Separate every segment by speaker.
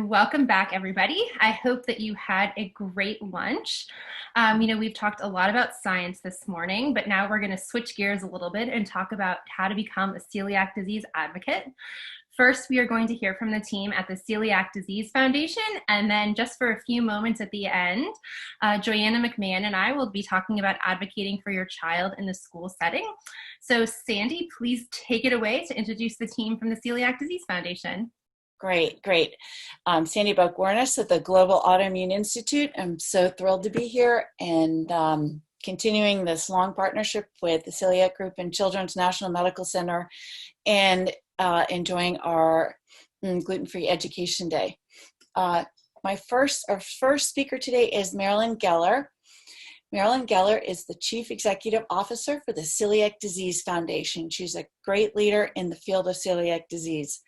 Speaker 1: Welcome back, everybody. I hope that you had a great lunch. We've talked a lot about science this morning, but now we're going to switch gears a little bit and talk about how to become a celiac disease advocate. First, we are going to hear from the team at the Celiac Disease Foundation, and then just for a few moments at the end, Joanna McMahon and I will be talking about advocating for your child in the school setting. So Sandy, please take it away to introduce the team from the Celiac Disease Foundation.
Speaker 2: Great. Sandy Buck-Warnes at the Global Autoimmune Institute. I'm so thrilled to be here and continuing this long partnership with the Celiac Group and Children's National Medical Center and enjoying our gluten-free education day. Our first speaker today is Marilyn Geller. Marilyn Geller is the Chief Executive Officer for the Celiac Disease Foundation. She's a great leader in the field of celiac disease.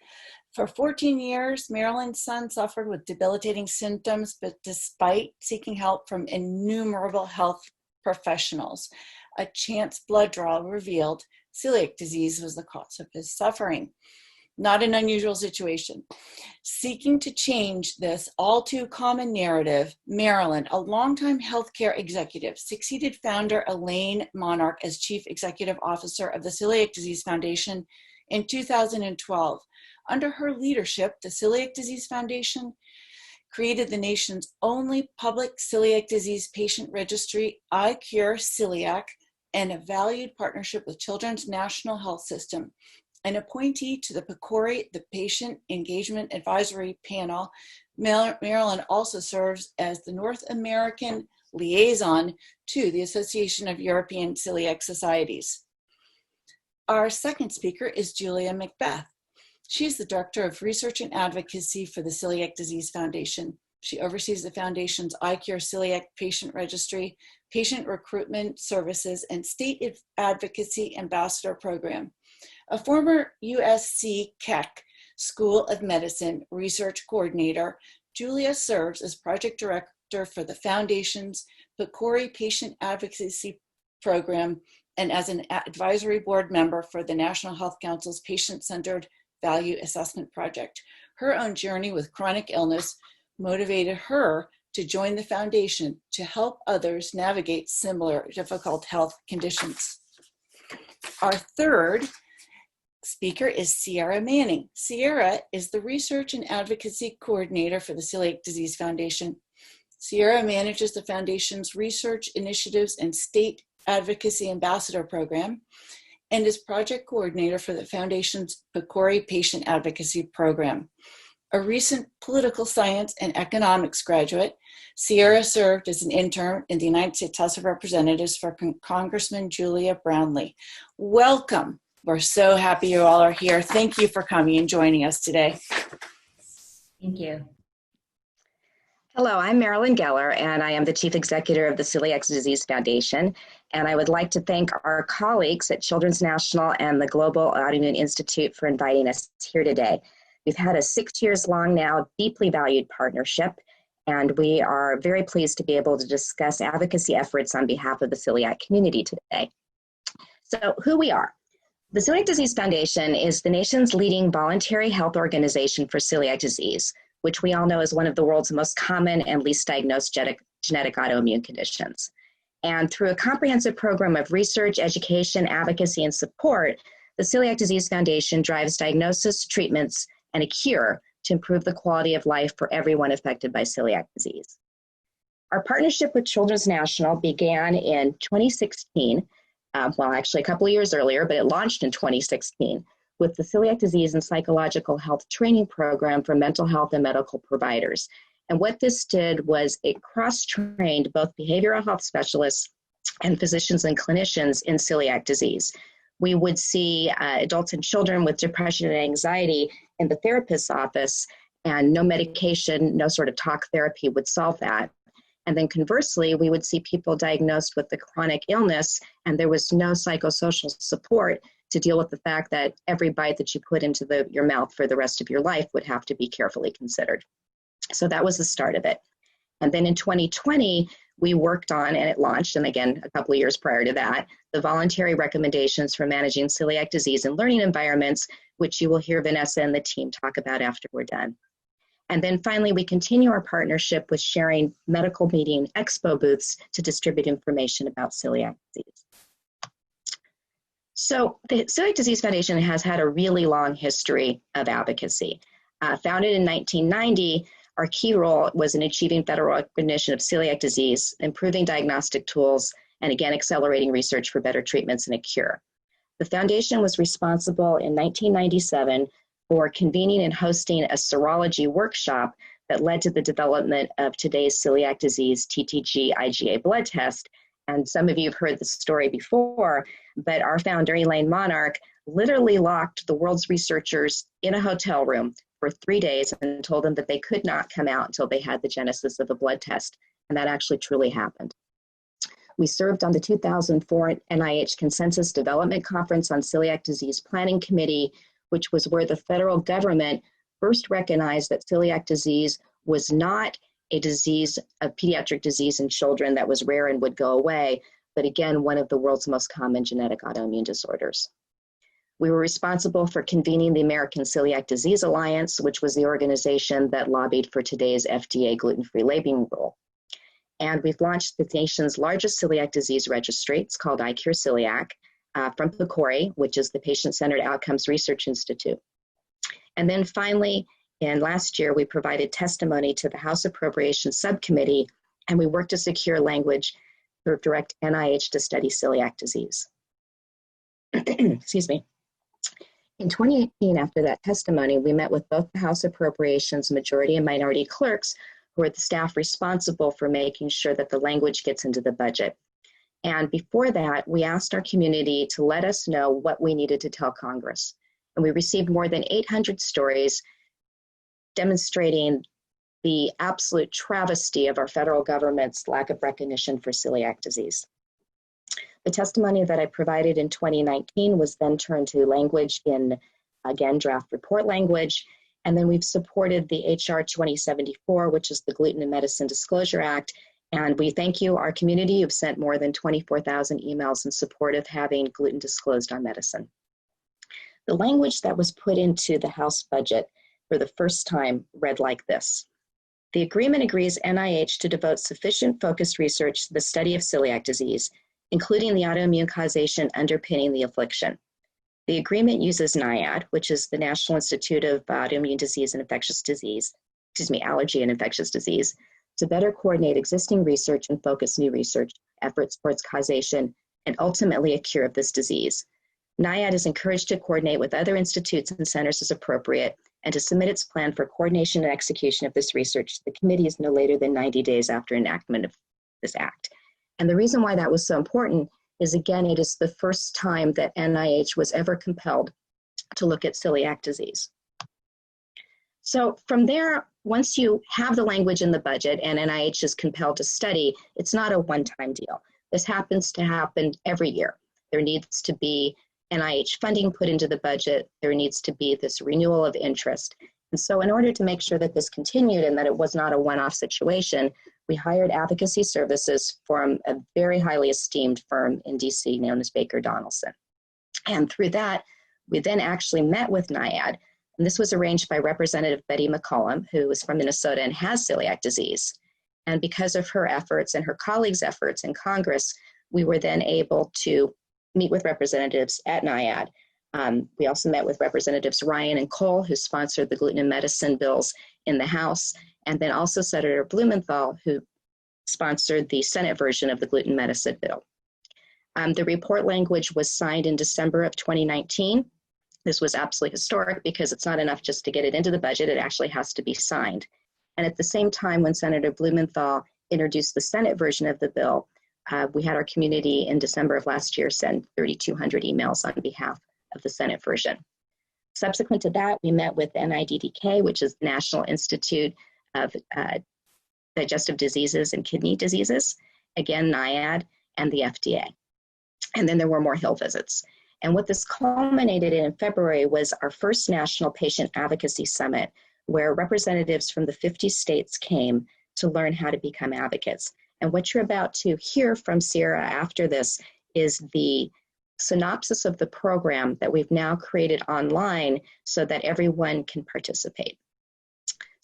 Speaker 2: For 14 years, Marilyn's son suffered with debilitating symptoms, but despite seeking help from innumerable health professionals, a chance blood draw revealed celiac disease was the cause of his suffering. Not an unusual situation. Seeking to change this all too common narrative, Marilyn, a longtime healthcare executive, succeeded founder Elaine Monarch as Chief Executive Officer of the Celiac Disease Foundation in 2012. Under her leadership, the Celiac Disease Foundation created the nation's only public celiac disease patient registry, iCure Celiac, and a valued partnership with Children's National Health System. An appointee to the PCORI, the Patient Engagement Advisory Panel, Marilyn also serves as the North American liaison to the Association of European Celiac Societies. Our second speaker is Julia Macbeth. She's the Director of Research and Advocacy for the Celiac Disease Foundation. She oversees the Foundation's iCure Celiac Patient Registry, Patient Recruitment Services, and State Advocacy Ambassador Program. A former USC Keck School of Medicine Research Coordinator, Julia serves as Project Director for the Foundation's PCORI Patient Advocacy Program and as an advisory board member for the National Health Council's Patient-Centered Value Assessment Project. Her own journey with chronic illness motivated her to join the foundation to help others navigate similar difficult health conditions. Our third speaker is Sierra Manning. Sierra is the Research and Advocacy Coordinator for the Celiac Disease Foundation. Sierra manages the Foundation's research initiatives and State Advocacy Ambassador Program and is Project Coordinator for the Foundation's PCORI Patient Advocacy Program. A recent political science and economics graduate, Sierra served as an intern in the United States House of Representatives for Congressman Julia Brownlee. Welcome. We're so happy you all are here. Thank you for coming and joining us today.
Speaker 3: Thank you. Hello, I'm Marilyn Geller, and I am the Chief Executive of the Celiac Disease Foundation. And I would like to thank our colleagues at Children's National and the Global Autoimmune Institute for inviting us here today. We've had a 6 years long now, deeply valued partnership, and we are very pleased to be able to discuss advocacy efforts on behalf of the celiac community today. So who we are. The Celiac Disease Foundation is the nation's leading voluntary health organization for celiac disease, which we all know is one of the world's most common and least diagnosed genetic autoimmune conditions. And through a comprehensive program of research, education, advocacy, and support, the Celiac Disease Foundation drives diagnosis, treatments, and a cure to improve the quality of life for everyone affected by celiac disease. Our partnership with Children's National began in 2016, well, actually a couple of years earlier, but it launched in 2016 with the Celiac Disease and Psychological Health Training Program for mental health and medical providers. And what this did was it cross-trained both behavioral health specialists and physicians and clinicians in celiac disease. We would see adults and children with depression and anxiety in the therapist's office, and no medication, no sort of talk therapy would solve that. And then conversely, we would see people diagnosed with the chronic illness, and there was no psychosocial support to deal with the fact that every bite that you put into your mouth for the rest of your life would have to be carefully considered. So that was the start of it. And then in 2020, we worked on, and it launched, and again, a couple of years prior to that, the voluntary recommendations for managing celiac disease in learning environments, which you will hear Vanessa and the team talk about after we're done. And then finally, we continue our partnership with sharing medical meeting expo booths to distribute information about celiac disease. So the Celiac Disease Foundation has had a really long history of advocacy. Founded in 1990, our key role was in achieving federal recognition of celiac disease, improving diagnostic tools, and again, accelerating research for better treatments and a cure. The foundation was responsible in 1997 for convening and hosting a serology workshop that led to the development of today's celiac disease TTG IgA blood test. And some of you have heard the story before, but our founder, Elaine Monarch, literally locked the world's researchers in a hotel room for 3 days and told them that they could not come out until they had the genesis of a blood test. And that actually truly happened. We served on the 2004 NIH Consensus Development Conference on Celiac Disease Planning Committee, which was where the federal government first recognized that celiac disease was not a disease, a pediatric disease in children that was rare and would go away, but again, one of the world's most common genetic autoimmune disorders. We were responsible for convening the American Celiac Disease Alliance, which was the organization that lobbied for today's FDA gluten-free labeling rule. And we've launched the nation's largest celiac disease registry. It's called iCure Celiac from PCORI, which is the Patient-Centered Outcomes Research Institute. And then finally, in last year, we provided testimony to the House Appropriations Subcommittee, and we worked to secure language to direct NIH to study celiac disease. Excuse me. In 2018, after that testimony, we met with both the House Appropriations Majority and Minority Clerks, who are the staff responsible for making sure that the language gets into the budget. And before that, we asked our community to let us know what we needed to tell Congress. And we received more than 800 stories demonstrating the absolute travesty of our federal government's lack of recognition for celiac disease. The testimony that I provided in 2019 was then turned to language in, again, draft report language. And then we've supported the HR 2074, which is the Gluten in Medicine Disclosure Act. And we thank you, our community. You've sent more than 24,000 emails in support of having gluten disclosed on medicine. The language that was put into the House budget for the first time read like this. The agreement agrees NIH to devote sufficient focused research to the study of celiac disease, including the autoimmune causation underpinning the affliction. The agreement uses NIAID, which is the National Institute of Autoimmune Disease and Infectious Disease, Allergy and Infectious Disease, to better coordinate existing research and focus new research efforts towards causation and ultimately a cure of this disease. NIAID is encouraged to coordinate with other institutes and centers as appropriate and to submit its plan for coordination and execution of this research to the committee is no later than 90 days after enactment of this act. And the reason why that was so important is, again, it is the first time that NIH was ever compelled to look at celiac disease. So from there, once you have the language in the budget and NIH is compelled to study, it's not a one-time deal. This happens to happen every year. There needs to be NIH funding put into the budget. There needs to be this renewal of interest. And so in order to make sure that this continued and that it was not a one-off situation, we hired advocacy services from a very highly esteemed firm in DC known as Baker Donaldson. And through that, we then actually met with NIAID. And this was arranged by Representative Betty McCollum, who is from Minnesota and has celiac disease. And because of her efforts and her colleagues' efforts in Congress, we were then able to meet with representatives at NIAID. We also met with Representatives Ryan and Cole, who sponsored the gluten and medicine bills in the House, and then also Senator Blumenthal, who sponsored the Senate version of the gluten medicine bill. The report language was signed in December of 2019. This was absolutely historic because it's not enough just to get it into the budget, it actually has to be signed. And at the same time, when Senator Blumenthal introduced the Senate version of the bill, we had our community in December of last year send 3,200 emails on behalf of the Senate version. Subsequent to that, we met with NIDDK, which is the National Institute of Digestive Diseases and Kidney Diseases, again, NIAID, and the FDA. And then there were more Hill visits. And what this culminated in February was our first National Patient Advocacy Summit, where representatives from the 50 states came to learn how to become advocates. And what you're about to hear from Sierra after this is the synopsis of the program that we've now created online so that everyone can participate.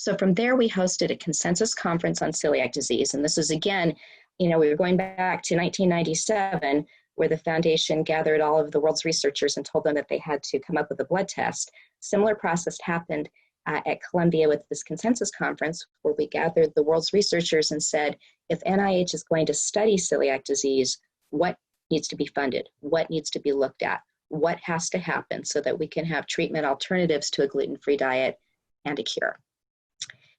Speaker 3: So from there, we hosted a consensus conference on celiac disease. And this is, again, we were going back to 1997, where the foundation gathered all of the world's researchers and told them that they had to come up with a blood test. Similar process happened at Columbia with this consensus conference, where we gathered the world's researchers and said, if NIH is going to study celiac disease, what needs to be funded? What needs to be looked at? What has to happen so that we can have treatment alternatives to a gluten-free diet and a cure?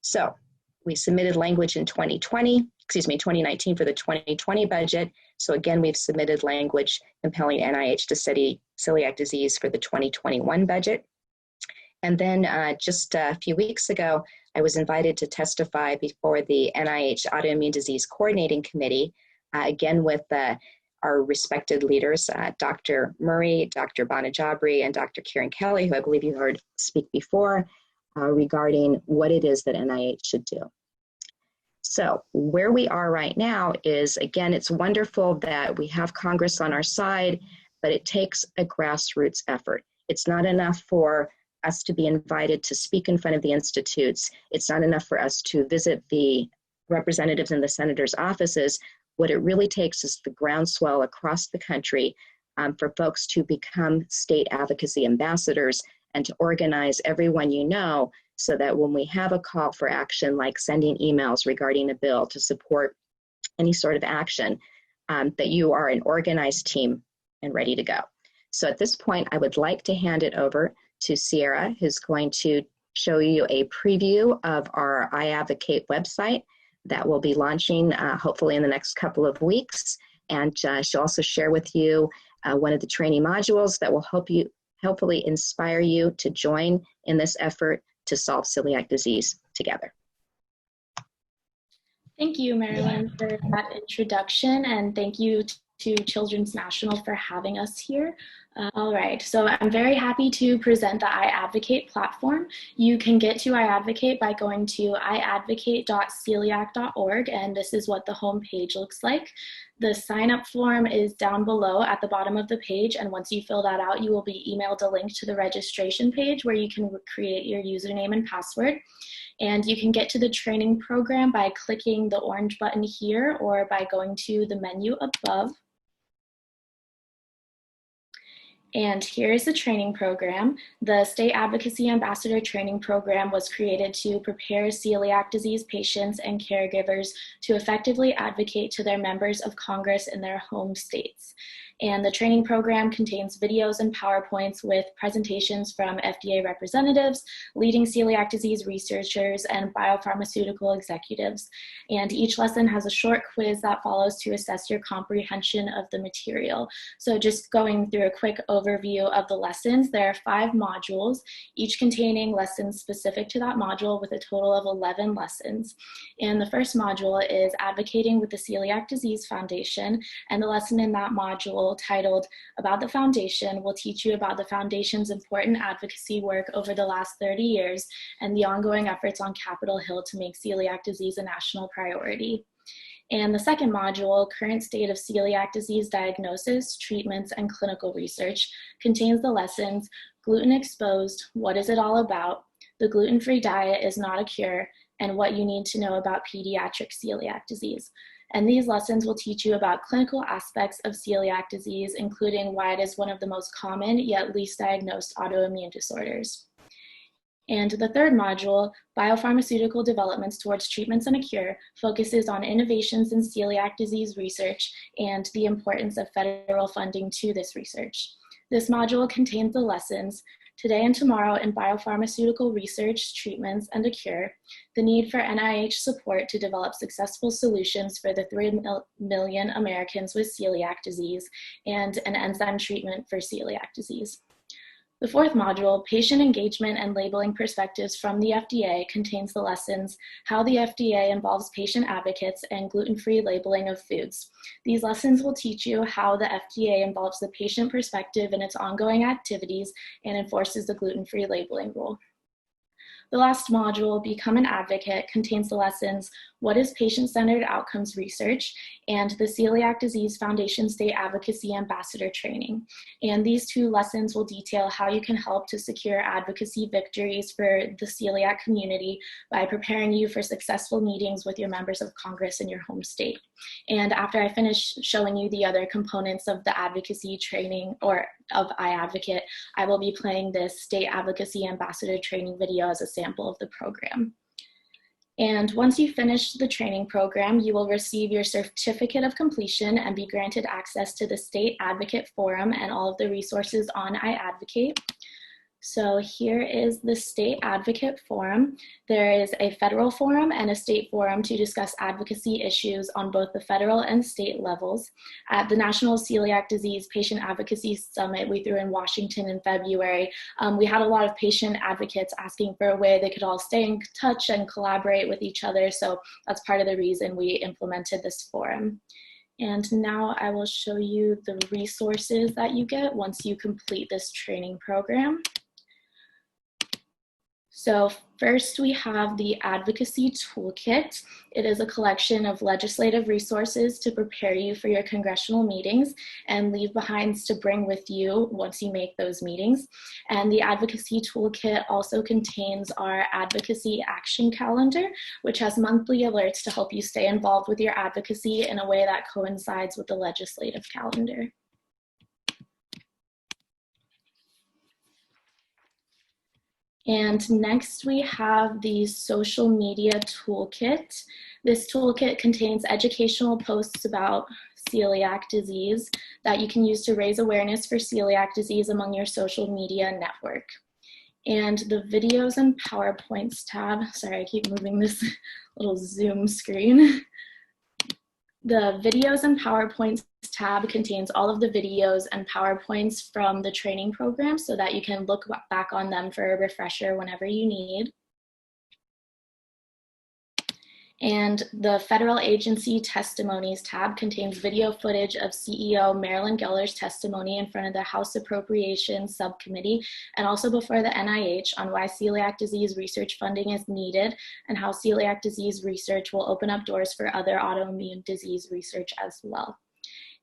Speaker 3: So we submitted language in 2019 for the 2020 budget. So again, we've submitted language compelling NIH to study celiac disease for the 2021 budget. And then just a few weeks ago, I was invited to testify before the NIH Autoimmune Disease Coordinating Committee, again with our respected leaders, Dr. Murray, Dr. Banajabri, and Dr. Kieran Kelly, who I believe you heard speak before, regarding what it is that NIH should do. So where we are right now is, again, it's wonderful that we have Congress on our side, but it takes a grassroots effort. It's not enough for us to be invited to speak in front of the institutes. It's not enough for us to visit the representatives in the senators' offices. What it really takes is the groundswell across the country for folks to become state advocacy ambassadors and to organize everyone you know, so that when we have a call for action, like sending emails regarding a bill to support any sort of action, that you are an organized team and ready to go. So at this point, I would like to hand it over to Sierra, who's going to show you a preview of our iAdvocate website that will be launching hopefully in the next couple of weeks. And she'll also share with you one of the training modules that will hopefully inspire you to join in this effort to solve celiac disease together.
Speaker 4: Thank you, Marilyn, for that introduction, and thank you to Children's National for having us here. All right, so I'm very happy to present the iAdvocate platform. You can get to iAdvocate by going to iadvocate.celiac.org, and this is what the home page looks like. The sign-up form is down below at the bottom of the page, and once you fill that out, you will be emailed a link to the registration page where you can create your username and password. And you can get to the training program by clicking the orange button here or by going to the menu above. And here's the training program. The State Advocacy Ambassador Training Program was created to prepare celiac disease patients and caregivers to effectively advocate to their members of Congress in their home states. And the training program contains videos and PowerPoints with presentations from FDA representatives, leading celiac disease researchers, and biopharmaceutical executives. And each lesson has a short quiz that follows to assess your comprehension of the material. So just going through a quick overview of the lessons, there are 5 modules, each containing lessons specific to that module with a total of 11 lessons. And the first module is Advocating with the Celiac Disease Foundation, and the lesson in that module titled About the Foundation will teach you about the Foundation's important advocacy work over the last 30 years and the ongoing efforts on Capitol Hill to make celiac disease a national priority. And the second module, Current State of Celiac Disease Diagnosis, Treatments, and Clinical Research, contains the lessons Gluten Exposed, What is it all about? The Gluten-Free Diet is not a cure, and What you need to know about pediatric celiac disease. And these lessons will teach you about clinical aspects of celiac disease, including why it is one of the most common yet least diagnosed autoimmune disorders. And the third module, Biopharmaceutical Developments Towards Treatments and a Cure, focuses on innovations in celiac disease research and the importance of federal funding to this research. This module contains the lessons Today and Tomorrow in Biopharmaceutical Research, Treatments, and a Cure, the need for NIH support to develop successful solutions for the 3 million Americans with celiac disease, and an enzyme treatment for celiac disease. The fourth module, Patient Engagement and Labeling Perspectives from the FDA, contains the lessons How the FDA Involves Patient Advocates and Gluten-Free Labeling of Foods. These lessons will teach you how the FDA involves the patient perspective in its ongoing activities and enforces the gluten-free labeling rule. The last module, Become an Advocate, contains the lessons, What is Patient-Centered Outcomes Research, and the Celiac Disease Foundation State Advocacy Ambassador Training. And these two lessons will detail how you can help to secure advocacy victories for the celiac community by preparing you for successful meetings with your members of Congress in your home state. And after I finish showing you the other components of the advocacy training or of iAdvocate, I will be playing this State Advocacy Ambassador Training video as a sample of the program. And once you finish the training program, you will receive your certificate of completion and be granted access to the State Advocate Forum and all of the resources on iAdvocate. So here is the State Advocate Forum. There is a federal forum and a state forum to discuss advocacy issues on both the federal and state levels. At the National Celiac Disease Patient Advocacy Summit we threw in Washington in February, we had a lot of patient advocates asking for a way they could all stay in touch and collaborate with each other. So that's part of the reason we implemented this forum. And now I will show you the resources that you get once you complete this training program. So first we have the Advocacy Toolkit. It is a collection of legislative resources to prepare you for your congressional meetings and leave behinds to bring with you once you make those meetings. And the Advocacy Toolkit also contains our Advocacy Action Calendar, which has monthly alerts to help you stay involved with your advocacy in a way that coincides with the legislative calendar. And next we have the Social Media Toolkit. This toolkit contains educational posts about celiac disease that you can use to raise awareness for celiac disease among your social media network. And the Videos and PowerPoints tab, sorry, I keep moving this little Zoom screen. The Videos and PowerPoints tab contains all of the videos and PowerPoints from the training program so that you can look back on them for a refresher whenever you need. And the Federal Agency Testimonies tab contains video footage of CEO Marilyn Geller's testimony in front of the House Appropriations Subcommittee and also before the NIH on why celiac disease research funding is needed and how celiac disease research will open up doors for other autoimmune disease research as well.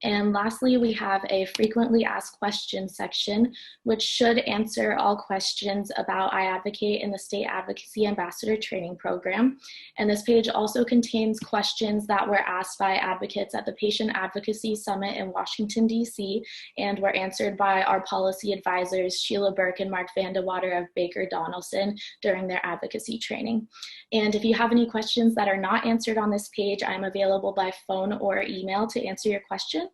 Speaker 4: And lastly, we have a frequently asked questions section, which should answer all questions about iAdvocate in the State Advocacy Ambassador Training Program. And this page also contains questions that were asked by advocates at the Patient Advocacy Summit in Washington, D.C., and were answered by our policy advisors, Sheila Burke and Mark Vandewater of Baker Donaldson during their advocacy training. And if you have any questions that are not answered on this page, I'm available by phone or email to answer your questions.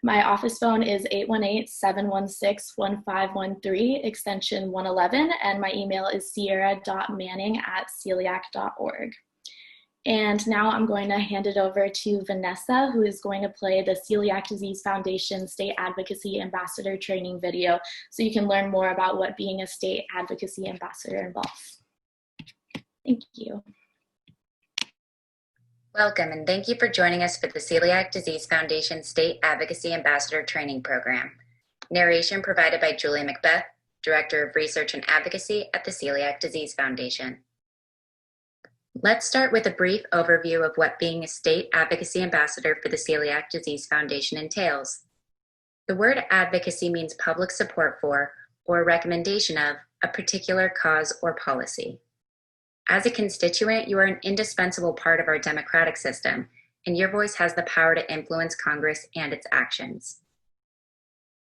Speaker 4: My office phone is 818-716-1513, extension 111, and my email is sierra.manning@celiac.org. And now I'm going to hand it over to Vanessa, who is going to play the Celiac Disease Foundation State Advocacy Ambassador Training video so you can learn more about what being a state advocacy ambassador involves. Thank you.
Speaker 5: Welcome, and thank you for joining us for the Celiac Disease Foundation State Advocacy Ambassador Training Program. Narration provided by Julie Macbeth, Director of Research and Advocacy at the Celiac Disease Foundation. Let's start with a brief overview of what being a State Advocacy Ambassador for the Celiac Disease Foundation entails. The word advocacy means public support for, or recommendation of, a particular cause or policy. As a constituent, you are an indispensable part of our democratic system, and your voice has the power to influence Congress and its actions.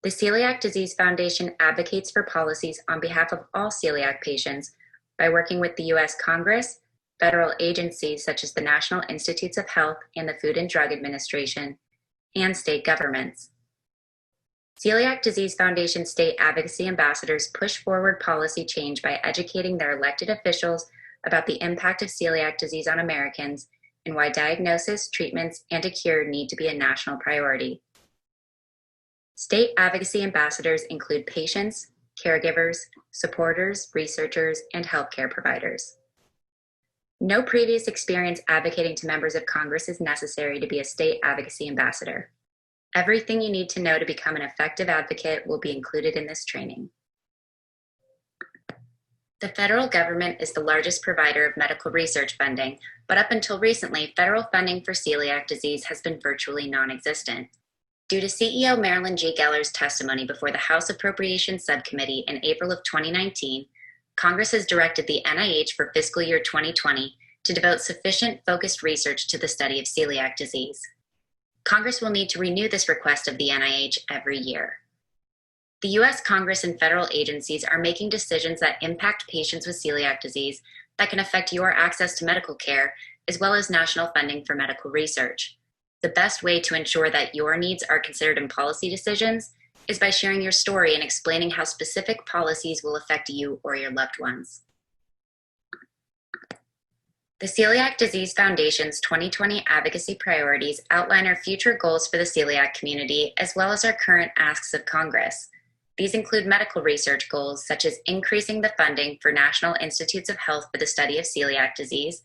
Speaker 5: The Celiac Disease Foundation advocates for policies on behalf of all celiac patients by working with the U.S. Congress, federal agencies such as the National Institutes of Health and the Food and Drug Administration, and state governments. Celiac Disease Foundation state advocacy ambassadors push forward policy change by educating their elected officials about the impact of celiac disease on Americans and why diagnosis, treatments, and a cure need to be a national priority. State advocacy ambassadors include patients, caregivers, supporters, researchers, and healthcare providers. No previous experience advocating to members of Congress is necessary to be a state advocacy ambassador. Everything you need to know to become an effective advocate will be included in this training. The federal government is the largest provider of medical research funding, but up until recently, federal funding for celiac disease has been virtually non-existent. Due to CEO Marilyn G. Geller's testimony before the House Appropriations Subcommittee in April of 2019, Congress has directed the NIH for fiscal year 2020 to devote sufficient focused research to the study of celiac disease. Congress will need to renew this request of the NIH every year. The U.S. Congress and federal agencies are making decisions that impact patients with celiac disease that can affect your access to medical care, as well as national funding for medical research. The best way to ensure that your needs are considered in policy decisions is by sharing your story and explaining how specific policies will affect you or your loved ones. The Celiac Disease Foundation's 2020 advocacy priorities outline our future goals for the celiac community, as well as our current asks of Congress. These include medical research goals, such as increasing the funding for National Institutes of Health for the study of celiac disease,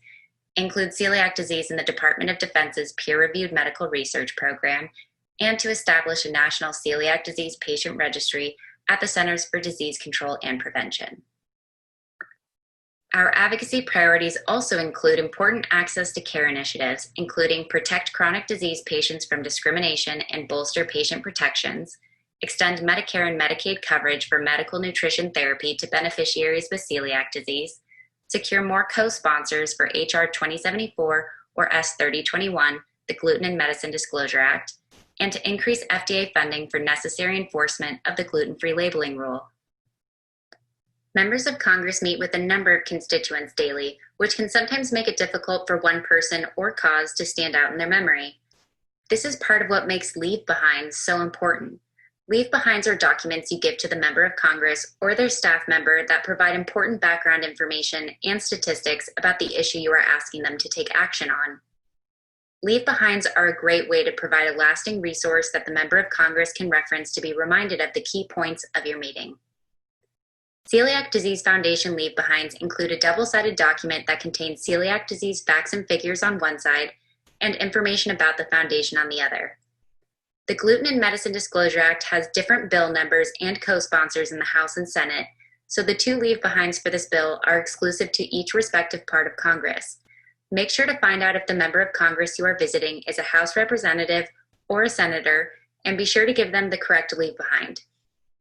Speaker 5: include celiac disease in the Department of Defense's peer-reviewed medical research program, and to establish a national celiac disease patient registry at the Centers for Disease Control and Prevention. Our advocacy priorities also include important access to care initiatives, including protect chronic disease patients from discrimination and bolster patient protections, extend Medicare and Medicaid coverage for medical nutrition therapy to beneficiaries with celiac disease, secure more co-sponsors for HR 2074 or S 3021, the Gluten and Medicine Disclosure Act, and to increase FDA funding for necessary enforcement of the gluten-free labeling rule. Members of Congress meet with a number of constituents daily, which can sometimes make it difficult for one person or cause to stand out in their memory. This is part of what makes leave-behinds so important. Leave-behinds are documents you give to the member of Congress or their staff member that provide important background information and statistics about the issue you are asking them to take action on. Leave-behinds are a great way to provide a lasting resource that the member of Congress can reference to be reminded of the key points of your meeting. Celiac Disease Foundation leave-behinds include a double-sided document that contains celiac disease facts and figures on one side and information about the foundation on the other. The Gluten and Medicine Disclosure Act has different bill numbers and co-sponsors in the House and Senate, so the two leave-behinds for this bill are exclusive to each respective part of Congress. Make sure to find out if the member of Congress you are visiting is a House representative or a senator, and be sure to give them the correct leave-behind.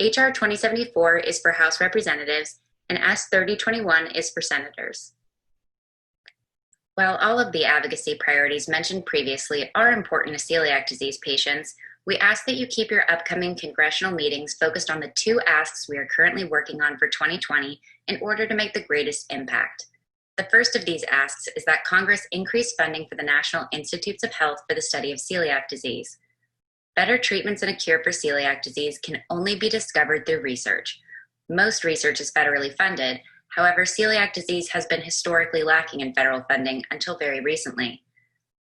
Speaker 5: HR 2074 is for House representatives, and S 3021 is for senators. While all of the advocacy priorities mentioned previously are important to celiac disease patients, we ask that you keep your upcoming congressional meetings focused on the two asks we are currently working on for 2020 in order to make the greatest impact. The first of these asks is that Congress increase funding for the National Institutes of Health for the study of celiac disease. Better treatments and a cure for celiac disease can only be discovered through research. Most research is federally funded. However, celiac disease has been historically lacking in federal funding until very recently.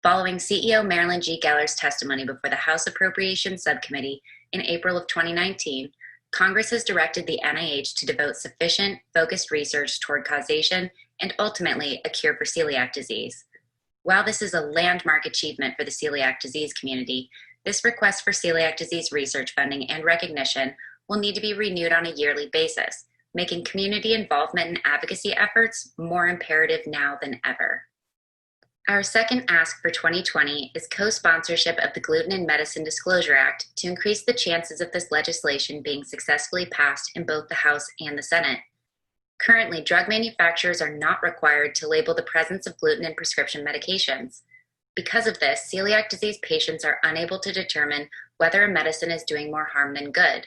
Speaker 5: Following CEO Marilyn G. Geller's testimony before the House Appropriations Subcommittee in April of 2019, Congress has directed the NIH to devote sufficient, focused research toward causation and ultimately a cure for celiac disease. While this is a landmark achievement for the celiac disease community, this request for celiac disease research funding and recognition will need to be renewed on a yearly basis, making community involvement in advocacy efforts more imperative now than ever. Our second ask for 2020 is co-sponsorship of the Gluten and Medicine Disclosure Act to increase the chances of this legislation being successfully passed in both the House and the Senate. Currently, drug manufacturers are not required to label the presence of gluten in prescription medications. Because of this, celiac disease patients are unable to determine whether a medicine is doing more harm than good.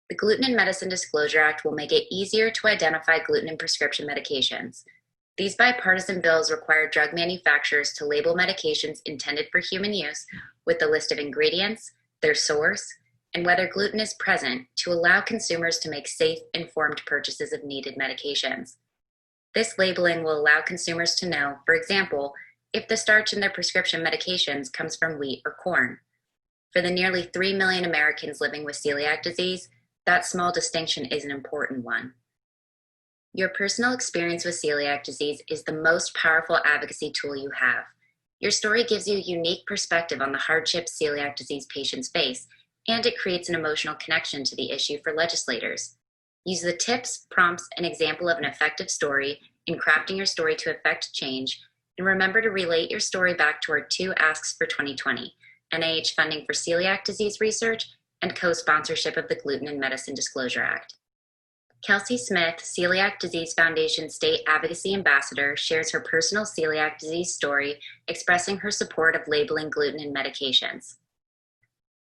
Speaker 5: The Gluten and Medicine Disclosure Act will make it easier to identify gluten in prescription medications. These bipartisan bills require drug manufacturers to label medications intended for human use with the list of ingredients, their source, and whether gluten is present to allow consumers to make safe, informed purchases of needed medications. This labeling will allow consumers to know, for example, if the starch in their prescription medications comes from wheat or corn. For the nearly 3 million Americans living with celiac disease, that small distinction is an important one. Your personal experience with celiac disease is the most powerful advocacy tool you have. Your story gives you a unique perspective on the hardships celiac disease patients face, and it creates an emotional connection to the issue for legislators. Use the tips, prompts, and example of an effective story in crafting your story to affect change, and remember to relate your story back to our 2 asks for 2020, NIH funding for celiac disease research and co-sponsorship of the Gluten in Medicine Disclosure Act. Kelsey Smith, Celiac Disease Foundation State Advocacy Ambassador, shares her personal celiac disease story, expressing her support of labeling gluten in medications.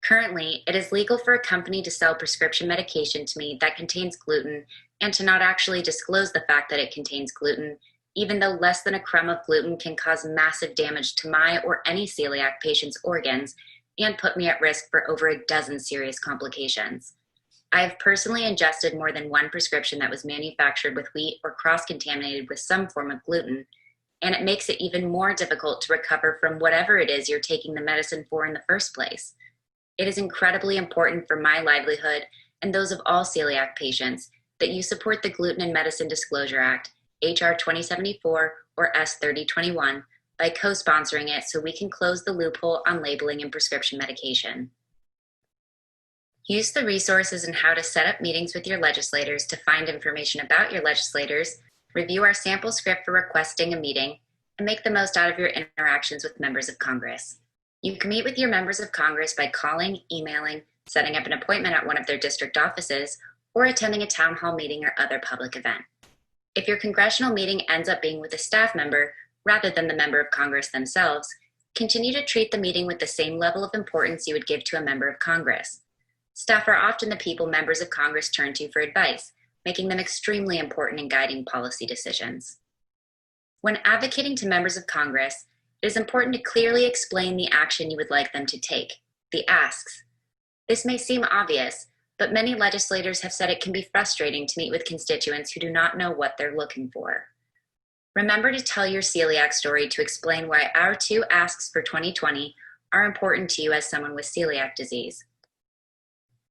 Speaker 5: Currently, it is legal for a company to sell prescription medication to me that contains gluten and to not actually disclose the fact that it contains gluten, even though less than a crumb of gluten can cause massive damage to my or any celiac patient's organs and put me at risk for over a dozen serious complications. I have personally ingested more than 1 prescription that was manufactured with wheat or cross-contaminated with some form of gluten, and it makes it even more difficult to recover from whatever it is you're taking the medicine for in the first place. It is incredibly important for my livelihood and those of all celiac patients that you support the Gluten in Medicine Disclosure Act, HR 2074 or S 3021, by co-sponsoring it so we can close the loophole on labeling and prescription medication. Use the resources and how to set up meetings with your legislators to find information about your legislators, review our sample script for requesting a meeting, and make the most out of your interactions with members of Congress. You can meet with your members of Congress by calling, emailing, setting up an appointment at one of their district offices, or attending a town hall meeting or other public event. If your congressional meeting ends up being with a staff member rather than the member of Congress themselves, continue to treat the meeting with the same level of importance you would give to a member of Congress. Staff are often the people members of Congress turn to for advice, making them extremely important in guiding policy decisions. When advocating to members of Congress, it is important to clearly explain the action you would like them to take, the asks. This may seem obvious, but many legislators have said it can be frustrating to meet with constituents who do not know what they're looking for. Remember to tell your celiac story to explain why our 2 asks for 2020 are important to you as someone with celiac disease.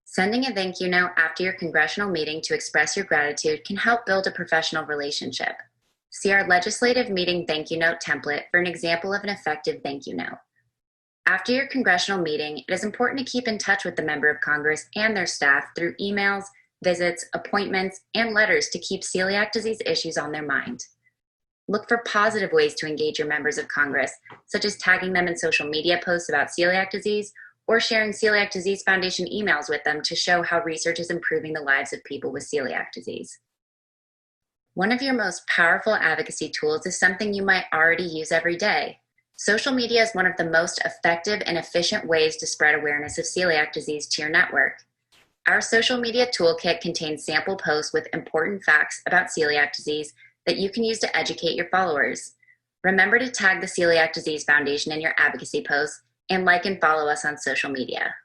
Speaker 5: Sending a thank you note after your congressional meeting to express your gratitude can help build a professional relationship. See our legislative meeting thank you note template for an example of an effective thank you note. After your congressional meeting, it is important to keep in touch with the member of Congress and their staff through emails, visits, appointments, and letters to keep celiac disease issues on their mind. Look for positive ways to engage your members of Congress, such as tagging them in social media posts about celiac disease or sharing Celiac Disease Foundation emails with them to show how research is improving the lives of people with celiac disease. One of your most powerful advocacy tools is something you might already use every day. Social media is one of the most effective and efficient ways to spread awareness of celiac disease to your network. Our social media toolkit contains sample posts with important facts about celiac disease that you can use to educate your followers. Remember to tag the Celiac Disease Foundation in your advocacy posts and like and follow us on social media.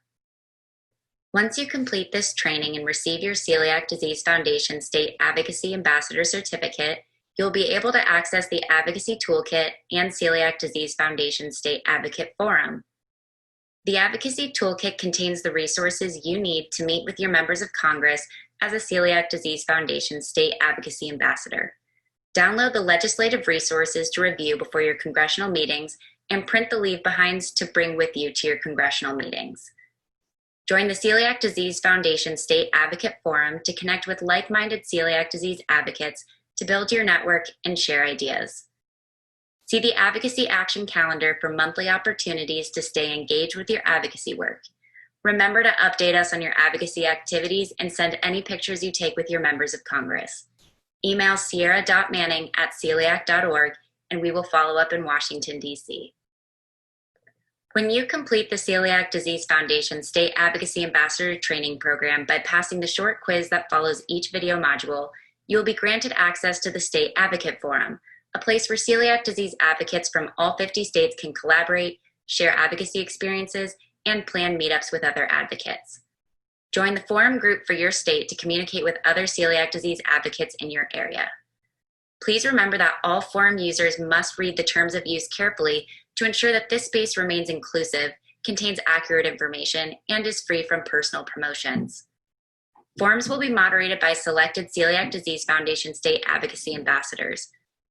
Speaker 5: Once you complete this training and receive your Celiac Disease Foundation State Advocacy Ambassador Certificate, you'll be able to access the Advocacy Toolkit and Celiac Disease Foundation State Advocate Forum. The Advocacy Toolkit contains the resources you need to meet with your members of Congress as a Celiac Disease Foundation State Advocacy Ambassador. Download the legislative resources to review before your congressional meetings and print the leave-behinds to bring with you to your congressional meetings. Join the Celiac Disease Foundation State Advocate Forum to connect with like-minded celiac disease advocates to build your network and share ideas. See the Advocacy Action Calendar for monthly opportunities to stay engaged with your advocacy work. Remember to update us on your advocacy activities and send any pictures you take with your members of Congress. Email sierra.manning@celiac.org and we will follow up in Washington, D.C. When you complete the Celiac Disease Foundation State Advocacy Ambassador Training Program by passing the short quiz that follows each video module, you will be granted access to the State Advocate Forum, a place where celiac disease advocates from all 50 states can collaborate, share advocacy experiences, and plan meetups with other advocates. Join the forum group for your state to communicate with other celiac disease advocates in your area. Please remember that all forum users must read the terms of use carefully to ensure that this space remains inclusive, contains accurate information, and is free from personal promotions. Forums will be moderated by selected Celiac Disease Foundation State Advocacy Ambassadors.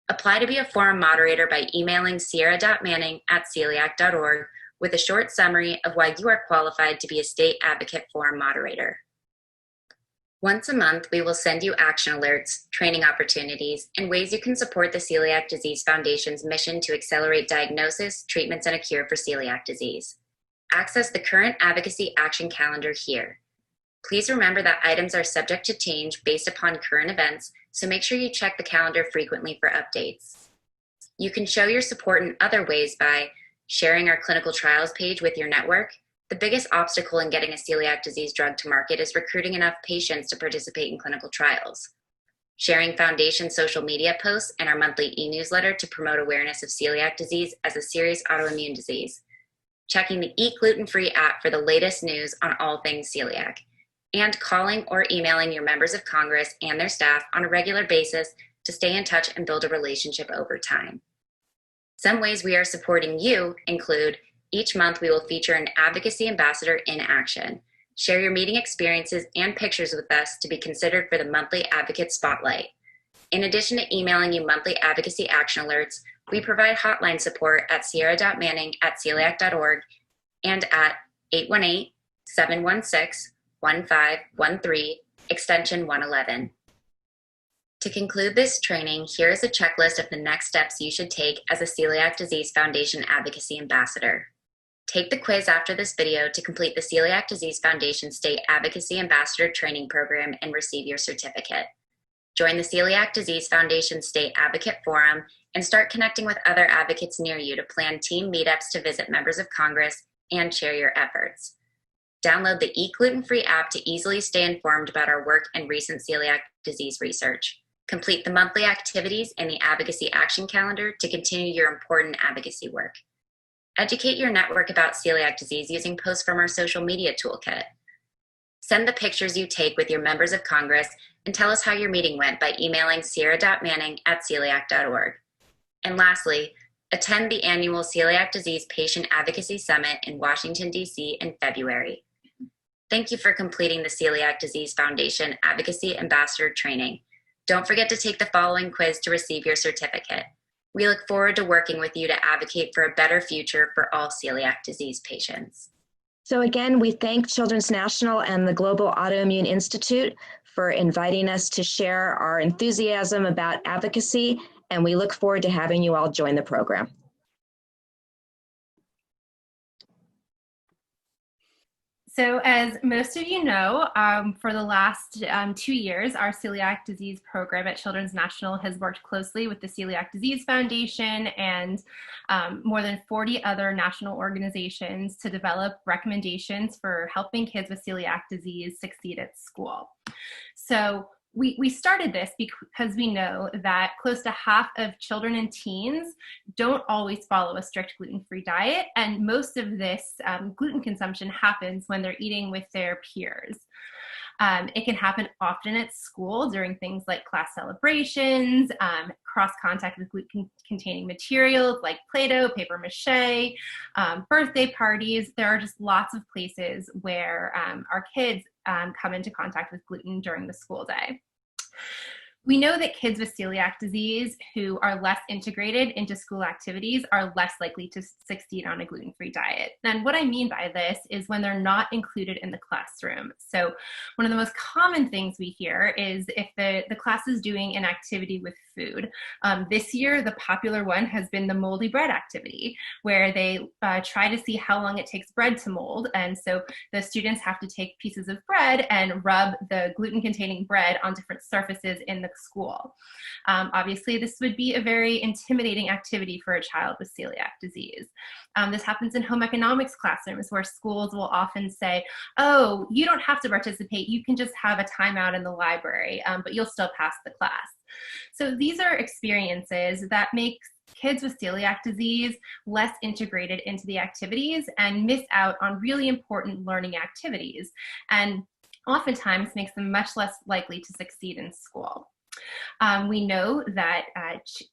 Speaker 5: Apply to be a forum moderator by emailing sierra.manning@celiac.org with a short summary of why you are qualified to be a state advocate forum moderator. Once a month, we will send you action alerts, training opportunities, and ways you can support the Celiac Disease Foundation's mission to accelerate diagnosis, treatments, and a cure for celiac disease. Access the current advocacy action calendar here. Please remember that items are subject to change based upon current events, so make sure you check the calendar frequently for updates. You can show your support in other ways by sharing our clinical trials page with your network. The biggest obstacle in getting a celiac disease drug to market is recruiting enough patients to participate in clinical trials. Sharing Foundation social media posts and our monthly e-newsletter to promote awareness of celiac disease as a serious autoimmune disease. Checking the Eat Gluten-Free app for the latest news on all things celiac. And calling or emailing your members of Congress and their staff on a regular basis to stay in touch and build a relationship over time. Some ways we are supporting you include each month we will feature an advocacy ambassador in action. Share your meeting experiences and pictures with us to be considered for the monthly Advocate Spotlight. In addition to emailing you monthly advocacy action alerts, we provide hotline support at sierra.manning@celiac.org and at 818-716-1513, extension 111. To conclude this training, here is a checklist of the next steps you should take as a Celiac Disease Foundation Advocacy Ambassador. Take the quiz after this video to complete the Celiac Disease Foundation State Advocacy Ambassador Training Program and receive your certificate. Join the Celiac Disease Foundation State Advocate Forum and start connecting with other advocates near you to plan team meetups to visit members of Congress and share your efforts. Download the Eat Gluten-Free app to easily stay informed about our work and recent celiac disease research. Complete the monthly activities in the Advocacy Action Calendar to continue your important advocacy work. Educate your network about celiac disease using posts from our social media toolkit. Send the pictures you take with your members of Congress and tell us how your meeting went by emailing sierra.manning@celiac.org. And lastly, attend the annual Celiac Disease Patient Advocacy Summit in Washington, D.C. in February. Thank you for completing the Celiac Disease Foundation Advocacy Ambassador Training. Don't forget to take the following quiz to receive your certificate. We look forward to working with you to advocate for a better future for all celiac disease patients.
Speaker 3: So again, we thank Children's National and the Global Autoimmune Institute for inviting us to share our enthusiasm about advocacy, and we look forward to having you all join the program.
Speaker 1: So as most of you know, for the last 2 years, our celiac disease program at Children's National has worked closely with the Celiac Disease Foundation and more than 40 other national organizations to develop recommendations for helping kids with celiac disease succeed at school. So we started this because we know that close to half of children and teens don't always follow a strict gluten-free diet, and most of this gluten consumption happens when they're eating with their peers. It can happen often at school during things like class celebrations, cross contact with gluten-containing materials like Play-Doh, paper mache, birthday parties. There are just lots of places where our kids come into contact with gluten during the school day. We know that kids with celiac disease who are less integrated into school activities are less likely to succeed on a gluten-free diet. And what I mean by this is when they're not included in the classroom. So one of the most common things we hear is if the class is doing an activity with food. This year, the popular one has been the moldy bread activity, where they try to see how long it takes bread to mold. And so the students have to take pieces of bread and rub the gluten-containing bread on different surfaces in the school. Obviously, this would be a very intimidating activity for a child with celiac disease. This happens in home economics classrooms where schools will often say, oh, you don't have to participate, you can just have a timeout in the library, but you'll still pass the class. So these are experiences that make kids with celiac disease less integrated into the activities and miss out on really important learning activities, and oftentimes makes them much less likely to succeed in school. We know that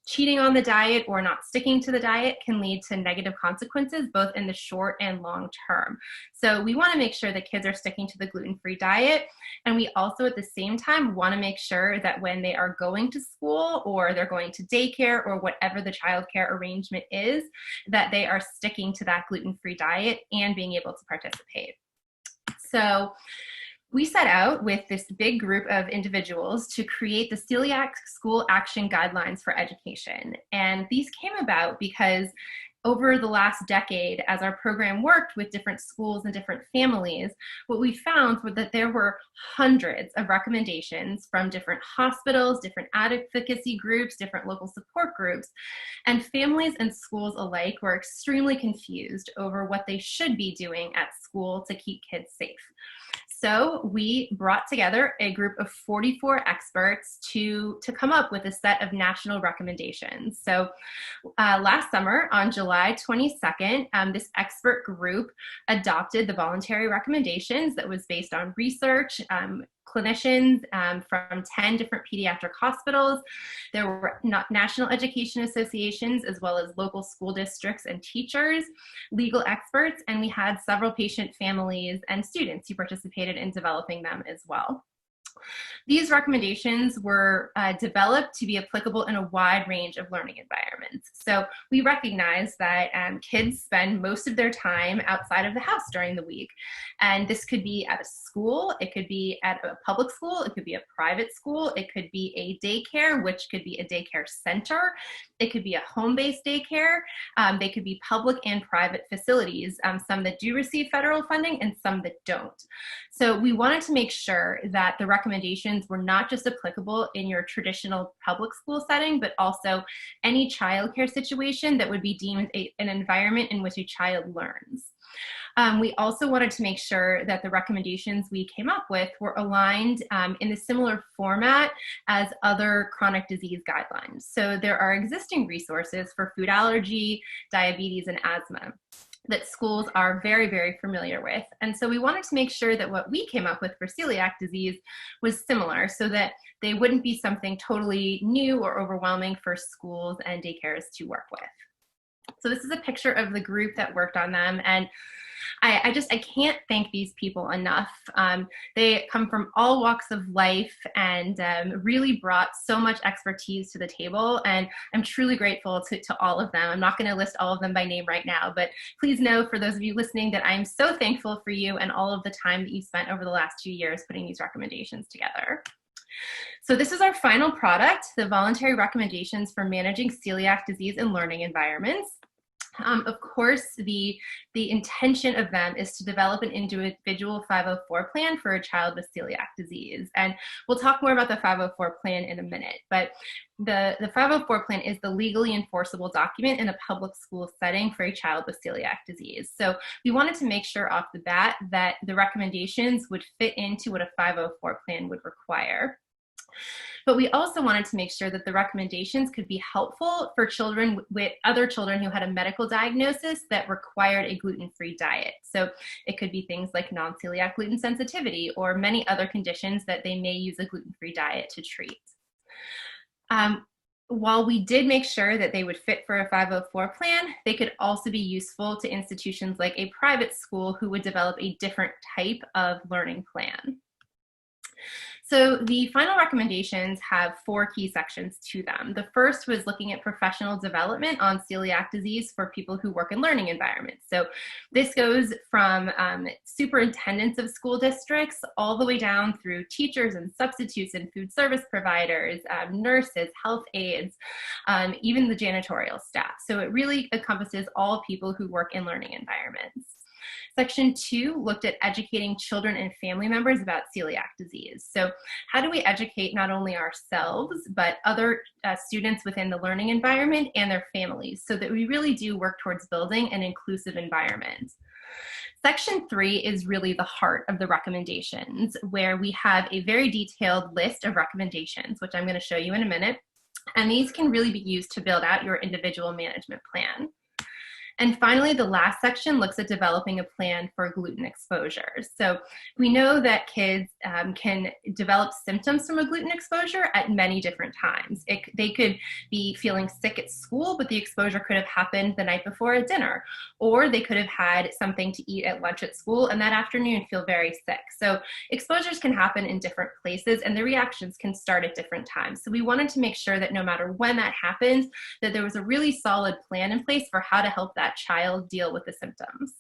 Speaker 1: cheating on the diet or not sticking to the diet can lead to negative consequences, both in the short and long term. So we want to make sure that kids are sticking to the gluten-free diet. And we also, at the same time, want to make sure that when they are going to school or they're going to daycare or whatever the childcare arrangement is, that they are sticking to that gluten-free diet and being able to participate. So We set out with this big group of individuals to create the Celiac School Action Guidelines for Education. And these came about because over the last decade, as our program worked with different schools and different families, what we found was that there were hundreds of recommendations from different hospitals, different advocacy groups, different local support groups, and families and schools alike were extremely confused over what they should be doing at school to keep kids safe. So we brought together a group of 44 experts to come up with a set of national recommendations. So last summer, on July 22nd, this expert group adopted the voluntary recommendations that was based on research, clinicians from 10 different pediatric hospitals. There were national education associations, as well as local school districts and teachers, legal experts, and we had several patient families and students who participated in developing them as well. These recommendations were developed to be applicable in a wide range of learning environments. So we recognize that kids spend most of their time outside of the house during the week. And this could be at a school, it could be at a public school, it could be a private school, it could be a daycare, which could be a daycare center, it could be a home-based daycare, they could be public and private facilities, some that do receive federal funding and some that don't. So we wanted to make sure that the recommendations were not just applicable in your traditional public school setting, but also any childcare situation that would be deemed an environment in which a child learns. We also wanted to make sure that the recommendations we came up with were aligned in a similar format as other chronic disease guidelines. So there are existing resources for food allergy, diabetes, and asthma that schools are very, very familiar with. And so we wanted to make sure that what we came up with for celiac disease was similar so that they wouldn't be something totally new or overwhelming for schools and daycares to work with. So this is a picture of the group that worked on them. And I can't thank these people enough. They come from all walks of life and really brought so much expertise to the table. And I'm truly grateful to all of them. I'm not going to list all of them by name right now, but please know, for those of you listening, that I'm so thankful for you and all of the time that you spent over the last 2 years putting these recommendations together. So this is our final product, the voluntary recommendations for managing celiac disease in learning environments. Of course, the intention of them is to develop an individual 504 plan for a child with celiac disease. And we'll talk more about the 504 plan in a minute, but the 504 plan is the legally enforceable document in a public school setting for a child with celiac disease. So we wanted to make sure off the bat that the recommendations would fit into what a 504 plan would require. But we also wanted to make sure that the recommendations could be helpful for children with other children who had a medical diagnosis that required a gluten-free diet. So it could be things like non-celiac gluten sensitivity or many other conditions that they may use a gluten-free diet to treat. While we did make sure that they would fit for a 504 plan, they could also be useful to institutions like a private school who would develop a different type of learning plan. So the final recommendations have 4 key sections to them. The first was looking at professional development on celiac disease for people who work in learning environments. So this goes from superintendents of school districts all the way down through teachers and substitutes and food service providers, nurses, health aides, even the janitorial staff. So it really encompasses all people who work in learning environments. Section 2 looked at educating children and family members about celiac disease. So how do we educate not only ourselves, but other students within the learning environment and their families so that we really do work towards building an inclusive environment? Section 3 is really the heart of the recommendations, where we have a very detailed list of recommendations, which I'm going to show you in a minute. And these can really be used to build out your individual management plan. And finally, the last section looks at developing a plan for gluten exposure. So we know that kids can develop symptoms from a gluten exposure at many different times. They could be feeling sick at school, but the exposure could have happened the night before at dinner, or they could have had something to eat at lunch at school and that afternoon feel very sick. So exposures can happen in different places and the reactions can start at different times. So we wanted to make sure that no matter when that happens, that there was a really solid plan in place for how to help that child deal with the symptoms.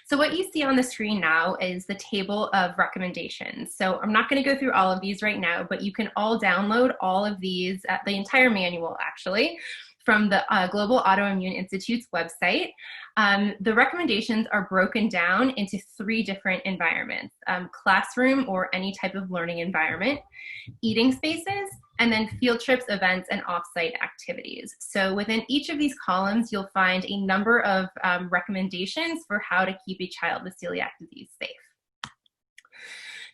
Speaker 1: So what you see on the screen now is the table of recommendations. So I'm not going to go through all of these right now, but you can all download all of these, the entire manual actually, from the Global Autoimmune Institute's website. The recommendations are broken down into 3 different environments: classroom or any type of learning environment, eating spaces, and then field trips, events, and offsite activities. So within each of these columns, you'll find a number of recommendations for how to keep a child with celiac disease safe.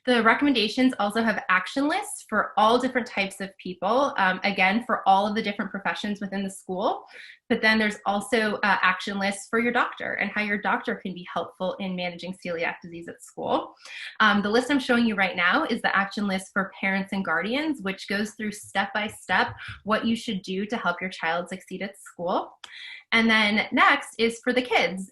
Speaker 1: The recommendations also have action lists for all different types of people, again, for all of the different professions within the school. But then there's also action lists for your doctor and how your doctor can be helpful in managing celiac disease at school. The list I'm showing you right now is the action list for parents and guardians, which goes through step by step what you should do to help your child succeed at school. And then next is for the kids.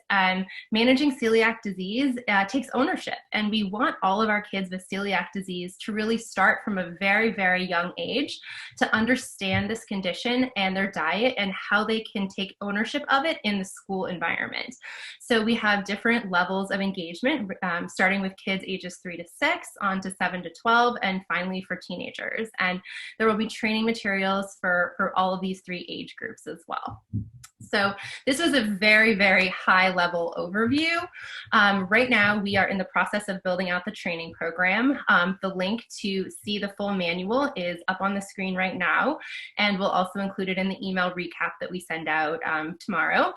Speaker 1: Managing celiac disease takes ownership, and we want all of our kids with celiac disease to really start from a very, very young age to understand this condition and their diet and how they can take ownership of it in the school environment. So we have different levels of engagement, starting with kids ages 3 to 6, on to 7 to 12, and finally for teenagers. And there will be training materials for all of these 3 age groups as well. So this was a very, very high level overview. Right now, we are in the process of building out the training program. The link to see the full manual is up on the screen right now, and we'll also include it in the email recap that we send out tomorrow.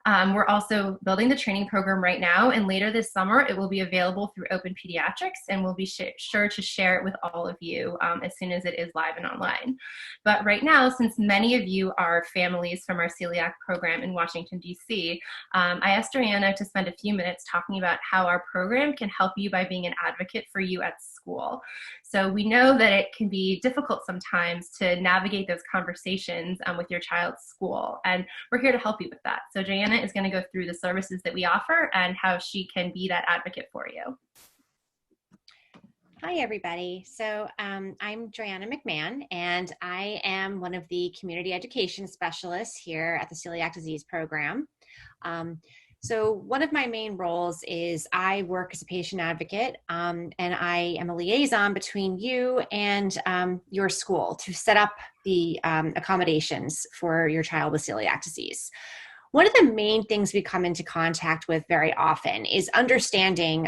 Speaker 1: We're also building the training program right now, and later this summer it will be available through Open Pediatrics, and we'll be sure to share it with all of you as soon as it is live and online. But right now, since many of you are families from our celiac program in Washington, D.C., I asked Joanna to spend a few minutes talking about how our program can help you by being an advocate for you at school. So we know that it can be difficult sometimes to navigate those conversations with your child's school, and we're here to help you with that. So Joanna is going to go through the services that we offer and how she can be that advocate for you.
Speaker 6: Hi, everybody. So I'm Joanna McMahon, and I am one of the community education specialists here at the Celiac Disease Program. So one of my main roles is I work as a patient advocate, and I am a liaison between you and your school to set up the accommodations for your child with celiac disease. One of the main things we come into contact with very often is understanding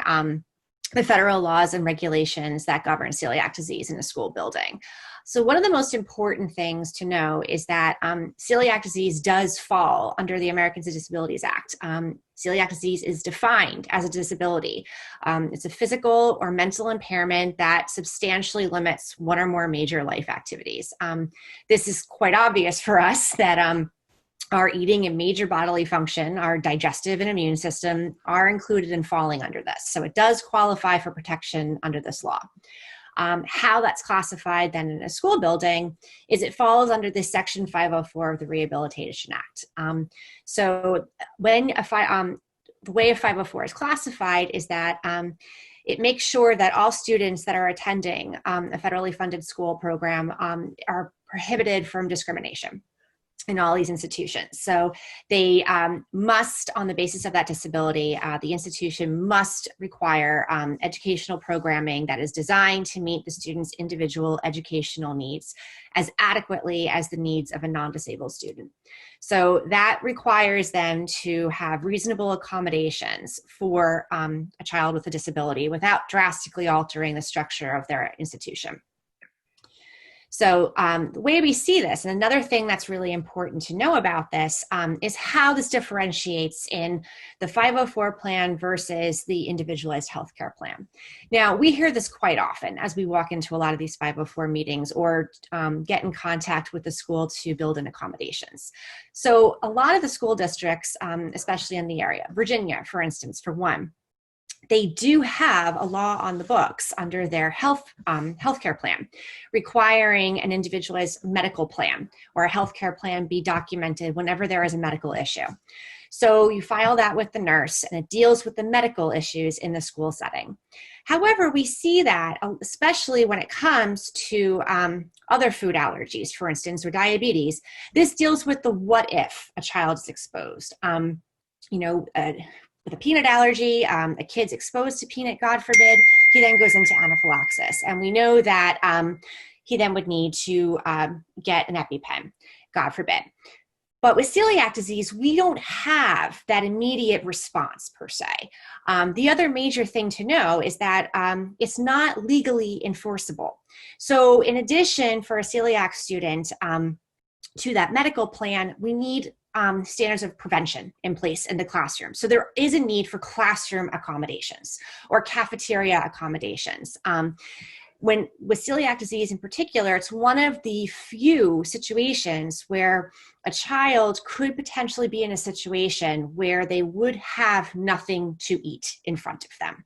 Speaker 6: the federal laws and regulations that govern celiac disease in a school building. So one of the most important things to know is that celiac disease does fall under the Americans with Disabilities Act. Celiac disease is defined as a disability. It's a physical or mental impairment that substantially limits one or more major life activities. This is quite obvious for us that our eating and major bodily function, our digestive and immune system are included in falling under this. So it does qualify for protection under this law. How that's classified then in a school building is it falls under this Section 504 of the Rehabilitation Act. So when the way a 504 is classified is that it makes sure that all students that are attending a federally funded school program are prohibited from discrimination in all these institutions. So they must, on the basis of that disability, the institution must require educational programming that is designed to meet the student's individual educational needs as adequately as the needs of a non-disabled student. So that requires them to have reasonable accommodations for a child with a disability without drastically altering the structure of their institution. So the way we see this, and another thing that's really important to know about this is how this differentiates in the 504 plan versus the individualized healthcare plan. Now, we hear this quite often as we walk into a lot of these 504 meetings or get in contact with the school to build in accommodations. So a lot of the school districts, especially in the area, Virginia, for instance, for one, they do have a law on the books under their healthcare plan requiring an individualized medical plan or a healthcare plan be documented whenever there is a medical issue. So you file that with the nurse and it deals with the medical issues in the school setting. However, we see that, especially when it comes to other food allergies, for instance, or diabetes, this deals with the what if a child is exposed. with a peanut allergy, a kid's exposed to peanut, God forbid, he then goes into anaphylaxis. And we know that he then would need to get an EpiPen, God forbid. But with celiac disease, we don't have that immediate response per se. The other major thing to know is that it's not legally enforceable. So in addition, for a celiac student, to that medical plan, we need standards of prevention in place in the classroom. So there is a need for classroom accommodations or cafeteria accommodations. With celiac disease in particular, it's one of the few situations where a child could potentially be in a situation where they would have nothing to eat in front of them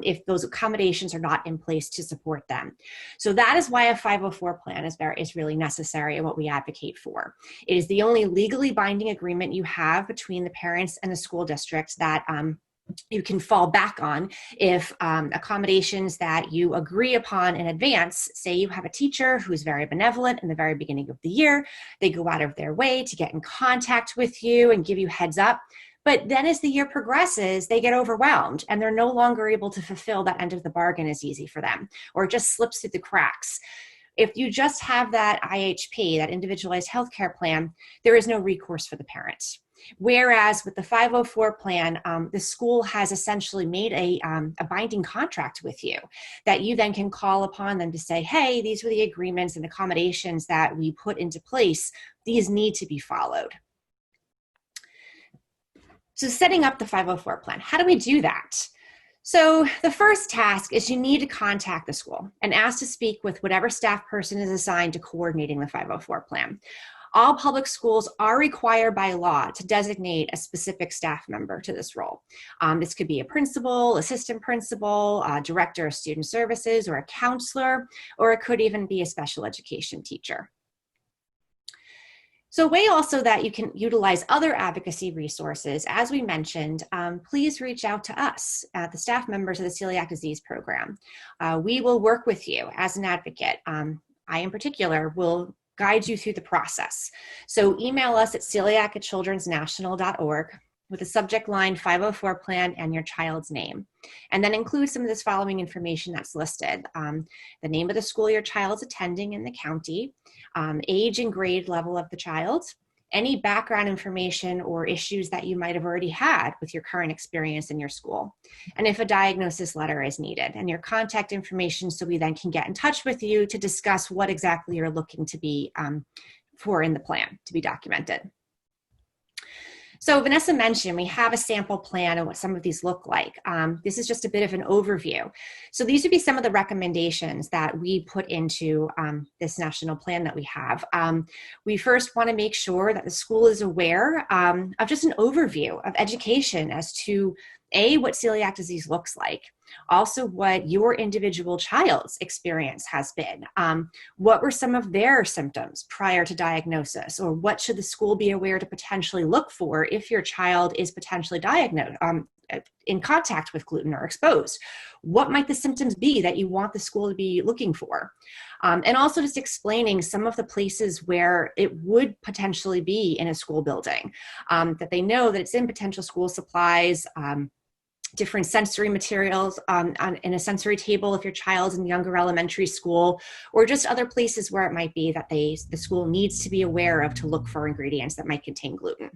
Speaker 6: if those accommodations are not in place to support them. So that is why a 504 plan is really necessary and what we advocate for. It is the only legally binding agreement you have between the parents and the school district that you can fall back on if accommodations that you agree upon in advance, say you have a teacher who's very benevolent in the very beginning of the year, they go out of their way to get in contact with you and give you heads up. But then as the year progresses, they get overwhelmed and they're no longer able to fulfill that end of the bargain as easy for them, or it just slips through the cracks. If you just have that IHP, that individualized healthcare plan, there is no recourse for the parents. Whereas with the 504 plan, the school has essentially made a binding contract with you that you then can call upon them to say, hey, these were the agreements and accommodations that we put into place. These need to be followed. So setting up the 504 plan, how do we do that? So the first task is you need to contact the school and ask to speak with whatever staff person is assigned to coordinating the 504 plan. All public schools are required by law to designate a specific staff member to this role. This could be a principal, assistant principal, director of student services, or a counselor, or it could even be a special education teacher. So a way also that you can utilize other advocacy resources, as we mentioned, please reach out to us, the staff members of the Celiac Disease Program. We will work with you as an advocate. I, in particular, will guide you through the process. So email us at celiac@childrensnational.org with the subject line 504 plan and your child's name. And then include some of this following information that's listed. The name of the school your child's attending in the county, age and grade level of the child, any background information or issues that you might have already had with your current experience in your school, and if a diagnosis letter is needed, and your contact information so we then can get in touch with you to discuss what exactly you're looking to be for in the plan to be documented. So Vanessa mentioned we have a sample plan and what some of these look like. This is just a bit of an overview. So these would be some of the recommendations that we put into this national plan that we have. We first want to make sure that the school is aware of just an overview of education as to what celiac disease looks like, also what your individual child's experience has been. What were some of their symptoms prior to diagnosis, or what should the school be aware to potentially look for if your child is potentially diagnosed, in contact with gluten or exposed? What might the symptoms be that you want the school to be looking for? And also just explaining some of the places where it would potentially be in a school building, that they know that it's in potential school supplies, different sensory materials in a sensory table if your child's in younger elementary school, or just other places where it might be that the school needs to be aware of to look for ingredients that might contain gluten.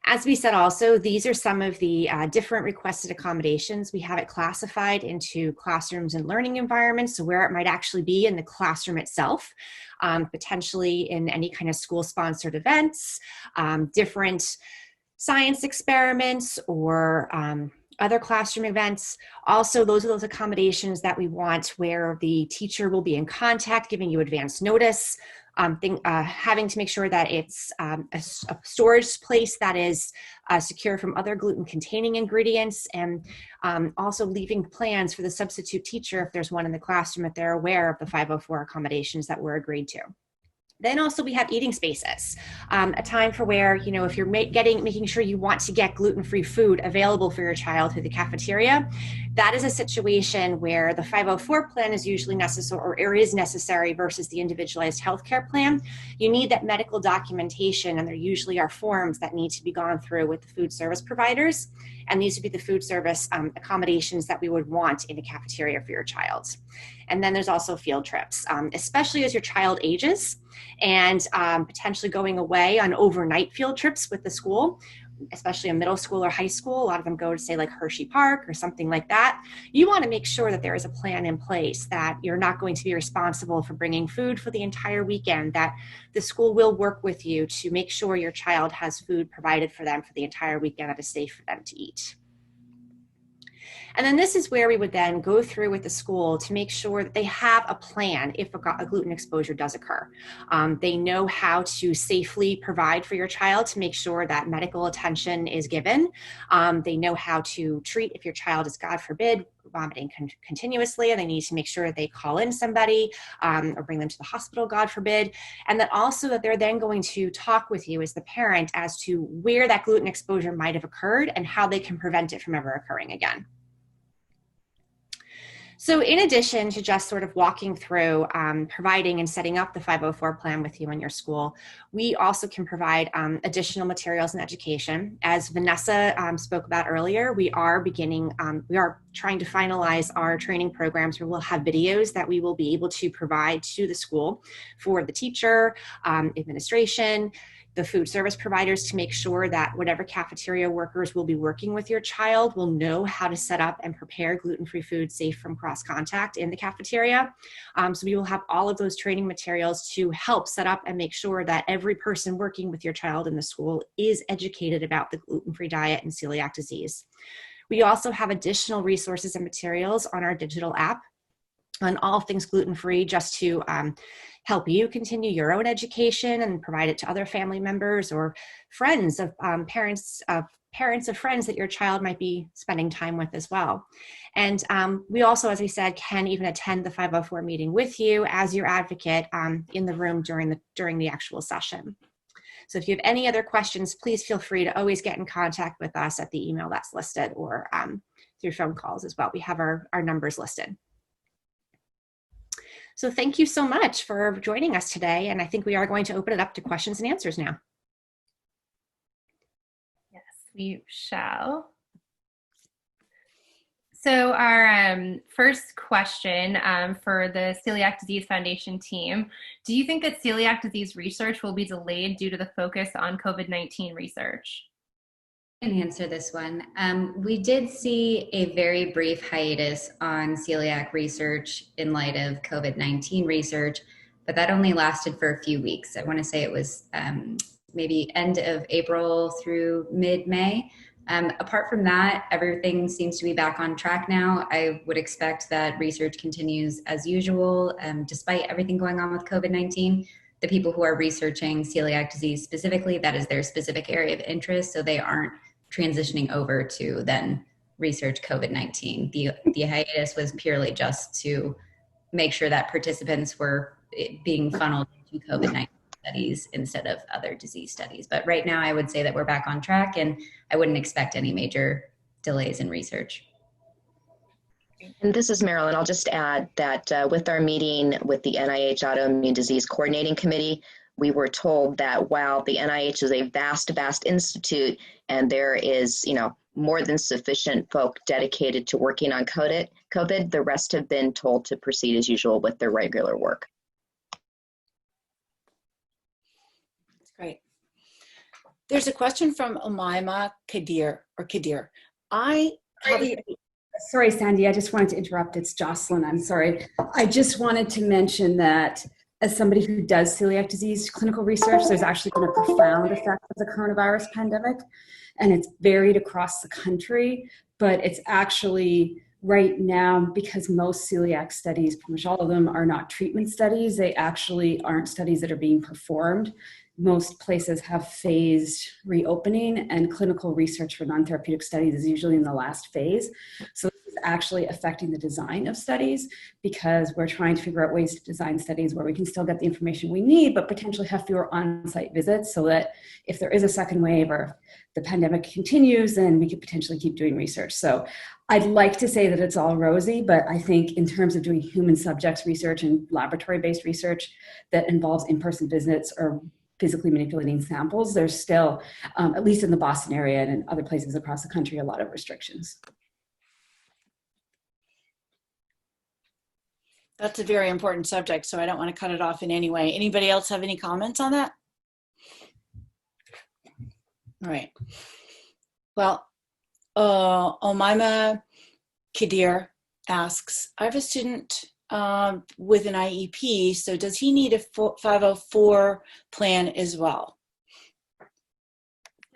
Speaker 6: As we said also, these are some of the different requested accommodations. We have it classified into classrooms and learning environments, so where it might actually be in the classroom itself, potentially in any kind of school-sponsored events, different science experiments, or other classroom events. Also, those are those accommodations that we want where the teacher will be in contact, giving you advance notice, having to make sure that it's a storage place that is secure from other gluten-containing ingredients, and also leaving plans for the substitute teacher, if there's one in the classroom, if they're aware of the 504 accommodations that were agreed to. Then also we have eating spaces, a time for where, if you're making sure you want to get gluten-free food available for your child through the cafeteria, that is a situation where the 504 plan is usually necessary or is necessary versus the individualized healthcare plan. You need that medical documentation, and there usually are forms that need to be gone through with the food service providers, and these would be the food service accommodations that we would want in a cafeteria for your child. And then there's also field trips, especially as your child ages, and potentially going away on overnight field trips with the school, especially in middle school or high school. A lot of them go to, say, like Hershey Park or something like that. You want to make sure that there is a plan in place, that you're not going to be responsible for bringing food for the entire weekend, that the school will work with you to make sure your child has food provided for them for the entire weekend that is safe for them to eat. And then this is where we would then go through with the school to make sure that they have a plan if a gluten exposure does occur. They know how to safely provide for your child to make sure that medical attention is given. They know how to treat if your child is, God forbid, vomiting continuously, and they need to make sure that they call in somebody or bring them to the hospital, God forbid. And that also that they're then going to talk with you as the parent as to where that gluten exposure might have occurred and how they can prevent it from ever occurring again. So in addition to just sort of walking through providing and setting up the 504 plan with you in your school, we also can provide additional materials and education. As Vanessa spoke about earlier, we are trying to finalize our training programs where we'll have videos that we will be able to provide to the school for the teacher, administration, the food service providers, to make sure that whatever cafeteria workers will be working with your child will know how to set up and prepare gluten-free food safe from cross contact in the cafeteria. So we will have all of those training materials to help set up and make sure that every person working with your child in the school is educated about the gluten-free diet and celiac disease. We also have additional resources and materials on our digital app on all things gluten-free, just to help you continue your own education and provide it to other family members or friends of parents of friends that your child might be spending time with as well. And we also, as I said, can even attend the 504 meeting with you as your advocate in the room during the actual session. So if you have any other questions, please feel free to always get in contact with us at the email that's listed, or through phone calls as well. We have our numbers listed. So thank you so much for joining us today. And I think we are going to open it up to questions and answers now.
Speaker 1: Yes, we shall. So our first question for the Celiac Disease Foundation team: do you think that celiac disease research will be delayed due to the focus on COVID-19 research?
Speaker 5: I can answer this one. We did see a very brief hiatus on celiac research in light of COVID-19 research, but that only lasted for a few weeks. I want to say it was maybe end of April through mid-May. Apart from that, everything seems to be back on track now. I would expect that research continues as usual, despite everything going on with COVID-19. The people who are researching celiac disease specifically, that is their specific area of interest, so they aren't transitioning over to then research COVID-19. The hiatus was purely just to make sure that participants were being funneled into COVID-19 studies instead of other disease studies. But right now I would say that we're back on track, and I wouldn't expect any major delays in research.
Speaker 3: And this is Marilyn. I'll just add that with our meeting with the NIH Autoimmune Disease Coordinating Committee, we were told that while the NIH is a vast institute and there is, more than sufficient folk dedicated to working on COVID, the rest have been told to proceed as usual with their regular work.
Speaker 2: That's great. There's a question from Umaima Kadir.
Speaker 7: Sorry, Sandy, I just wanted to interrupt. It's Jocelyn. I'm sorry. I just wanted to mention that as somebody who does celiac disease clinical research, there's actually been a profound effect of the coronavirus pandemic, and it's varied across the country, but it's actually right now, because most celiac studies, pretty much all of them, are not treatment studies. They actually aren't studies that are being performed. Most places have phased reopening, and clinical research for non-therapeutic studies is usually in the last phase. So this is is actually affecting the design of studies, because we're trying to figure out ways to design studies where we can still get the information we need, but potentially have fewer on-site visits, so that if there is a second wave or the pandemic continues, then we could potentially keep doing research. So I'd like to say that it's all rosy, but I think in terms of doing human subjects research and laboratory-based research that involves in-person visits or physically manipulating samples, there's still, at least in the Boston area and in other places across the country, a lot of restrictions.
Speaker 2: That's a very important subject, so I don't want to cut it off in any way. Anybody else have any comments on that? All right. Well, Omaima Kadir asks, I have a student with an IEP, so does he need a 504 plan as well?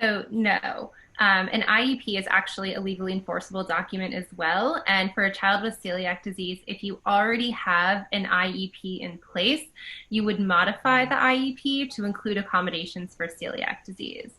Speaker 1: So no. An IEP is actually a legally enforceable document as well. And for a child with celiac disease, if you already have an IEP in place, you would modify the IEP to include accommodations for celiac disease.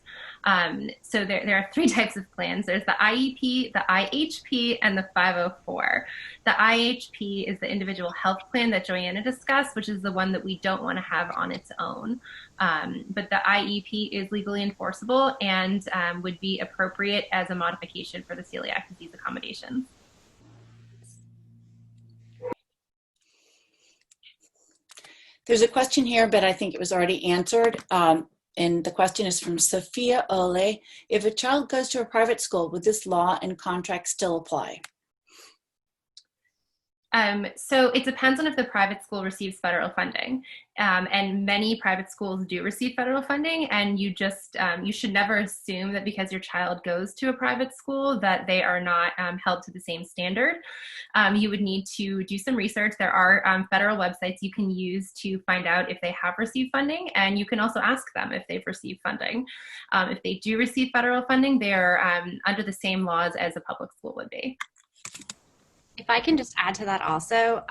Speaker 1: So there are three types of plans. There's the IEP, the IHP, and the 504. The IHP is the individual health plan that Joanna discussed, which is the one that we don't want to have on its own. But the IEP is legally enforceable and would be appropriate as a modification for the celiac disease accommodations.
Speaker 2: There's a question here, but I think it was already answered. And the question is from Sophia Ole. If a child goes to a private school, would this law and contract still apply?
Speaker 1: So it depends on if the private school receives federal funding, and many private schools do receive federal funding, and you should never assume that because your child goes to a private school that they are not held to the same standard. You would need to do some research. There are federal websites you can use to find out if they have received funding, and you can also ask them if they've received funding. If they do receive federal funding, they are under the same laws as a public school would be.
Speaker 6: If I can just add to that also,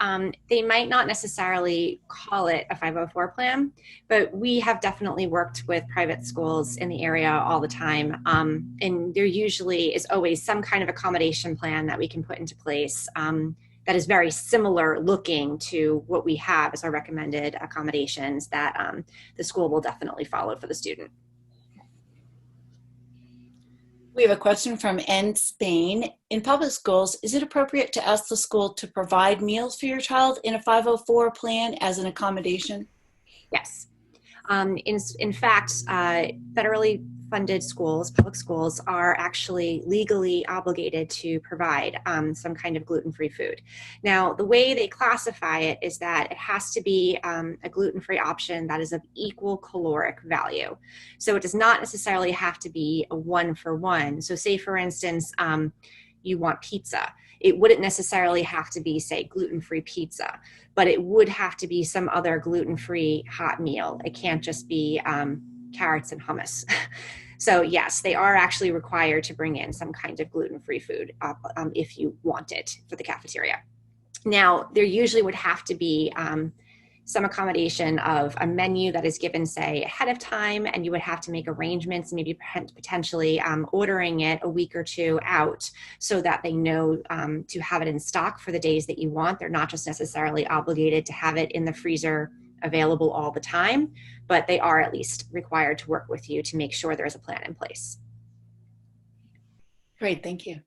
Speaker 6: they might not necessarily call it a 504 plan, but we have definitely worked with private schools in the area all the time. And there usually is always some kind of accommodation plan that we can put into place that is very similar looking to what we have as our recommended accommodations that the school will definitely follow for the student.
Speaker 2: We have a question from N. Spain. In public schools, is it appropriate to ask the school to provide meals for your child in a 504 plan as an accommodation?
Speaker 6: Yes. In fact, federally funded schools, public schools, are actually legally obligated to provide some kind of gluten-free food. Now, the way they classify it is that it has to be a gluten-free option that is of equal caloric value. So it does not necessarily have to be a one-for-one. So say, for instance, you want pizza. It wouldn't necessarily have to be, say, gluten-free pizza, but it would have to be some other gluten-free hot meal. It can't just be carrots and hummus. So yes, they are actually required to bring in some kind of gluten-free food if you want it for the cafeteria. Now, there usually would have to be some accommodation of a menu that is given, say, ahead of time, and you would have to make arrangements, maybe potentially ordering it a week or two out so that they know to have it in stock for the days that you want. They're not just necessarily obligated to have it in the freezer available all the time, but they are at least required to work with you to make sure there's a plan in place.
Speaker 2: Great, thank you.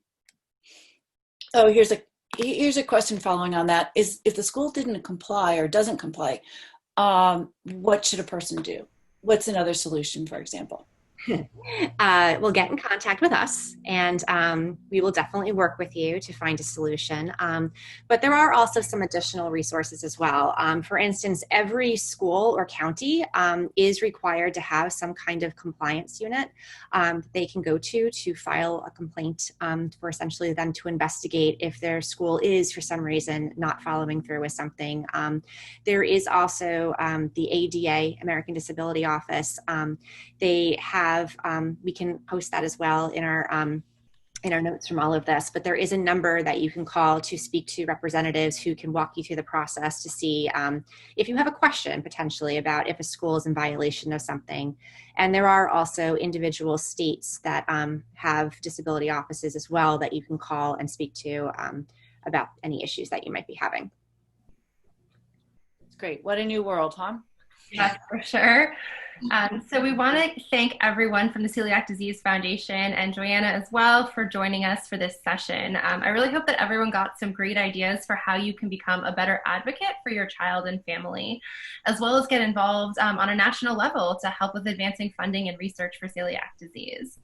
Speaker 2: Oh, here's a question following on that. Is if the school didn't comply or doesn't comply, what should a person do? What's another solution, for example?
Speaker 6: Well, get in contact with us, and we will definitely work with you to find a solution. But there are also some additional resources as well. For instance, every school or county is required to have some kind of compliance unit they can go to file a complaint for essentially them to investigate if their school is, for some reason, not following through with something. There is also the ADA, American Disability Office. They have, we can post that as well in our in our notes from all of this, but there is a number that you can call to speak to representatives who can walk you through the process to see if you have a question potentially about if a school is in violation of something. And there are also individual states that have disability offices as well that you can call and speak to about any issues that you might be having.
Speaker 2: That's great. What a new world, huh?
Speaker 1: Yes, for sure. So we want to thank everyone from the Celiac Disease Foundation and Joanna as well for joining us for this session. I really hope that everyone got some great ideas for how you can become a better advocate for your child and family, as well as get involved on a national level to help with advancing funding and research for celiac disease.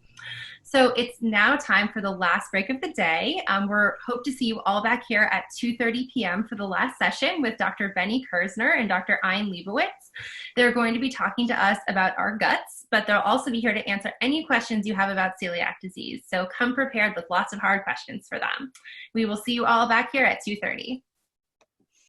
Speaker 1: So it's now time for the last break of the day. We hope to see you all back here at 2:30 p.m. for the last session with Dr. Benny Kersner and Dr. Ian Leibowitz. They're going to be talking to us about our guts, but they'll also be here to answer any questions you have about celiac disease. So come prepared with lots of hard questions for them. We will see you all back here at 2:30.